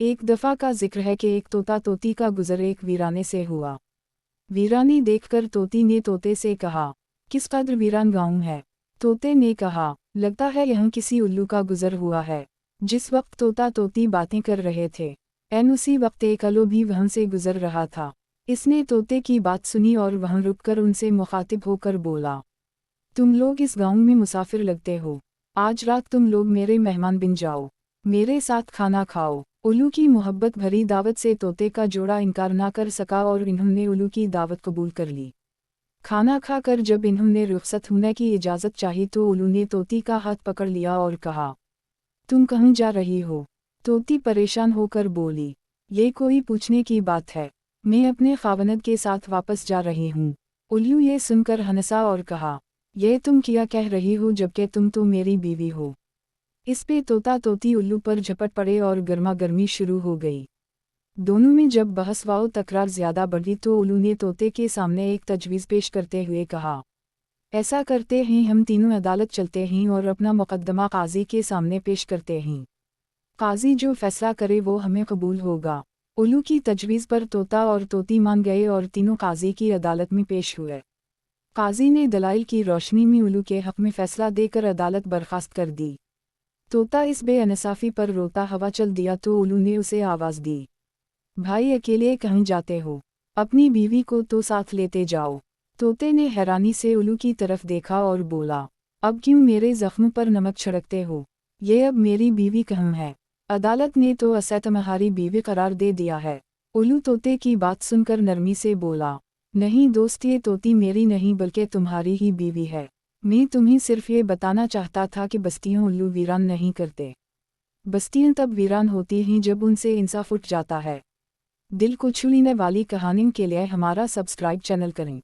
एक दफ़ा का जिक्र है कि एक तोता तोती का गुज़र एक वीराने से हुआ। वीरानी देखकर तोती ने तोते से कहा, किस कदर वीरान गाँव है। तोते ने कहा, लगता है यहाँ किसी उल्लू का गुज़र हुआ है। जिस वक्त तोता तोती बातें कर रहे थे, एन उसी वक्त एक उल्लू भी वहाँ से गुज़र रहा था। इसने तोते की बात सुनी और वहाँ रुककर उनसे मुखातिब होकर बोला, तुम लोग इस गाँव में मुसाफिर लगते हो। आज रात तुम लोग मेरे मेहमान बन जाओ, मेरे साथ खाना खाओ। उल्लू की मोहब्बत भरी दावत से तोते का जोड़ा इनकार ना कर सका और इन्होंने उल्लू की दावत कबूल कर ली। खाना खाकर जब इन्होंने रुखसत होने की इजाज़त चाही तो उल्लू ने तोती का हाथ पकड़ लिया और कहा, तुम कहाँ जा रही हो। तोती परेशान होकर बोली, ये कोई पूछने की बात है, मैं अपने खावनद के साथ वापस जा रही हूँ। उल्लू ये सुनकर हंसा और कहा, ये तुम क्या कह रही हो जबकि तुम तो मेरी बीवी हो। इस पे तोता तोती उल्लू पर झपट पड़े और गर्मा गर्मी शुरू हो गई। दोनों में जब बहस व तकरार ज़्यादा बढ़ी तो उल्लू ने तोते के सामने एक तजवीज़ पेश करते हुए कहा, ऐसा करते हैं हम तीनों अदालत चलते हैं और अपना मुकद्दमा काजी के सामने पेश करते हैं। काजी जो फैसला करे वो हमें कबूल होगा। उल्लू की तजवीज़ पर तोता और तोती मान गए और तीनों काजी की अदालत में पेश हुए। काजी ने दलाइल की रोशनी में उल्लू के हक़ में फ़ैसला देकर अदालत बर्खास्त कर दी। तोता इस बेअंसाफ़ी पर रोता हवा चल दिया तो उल्लू ने उसे आवाज़ दी, भाई अकेले कहीं जाते हो, अपनी बीवी को तो साथ लेते जाओ। तोते ने हैरानी से उल्लू की तरफ देखा और बोला, अब क्यों मेरे ज़ख्म पर नमक छिड़कते हो, ये अब मेरी बीवी कहाँ है। अदालत ने तो उसे तुम्हारी बीवी करार दे दिया है। उल्लू तोते की बात सुनकर नरमी से बोला, नहीं दोस्त, ये तोती मेरी नहीं बल्कि तुम्हारी ही बीवी है। मैं तुम्हें सिर्फ ये बताना चाहता था कि बस्तियाँ उल्लू वीरान नहीं करते। बस्तियाँ तब वीरान होती हैं जब उनसे इंसाफ उठ जाता है। दिल को छू लेने वाली कहानियों के लिए हमारा सब्सक्राइब चैनल करें।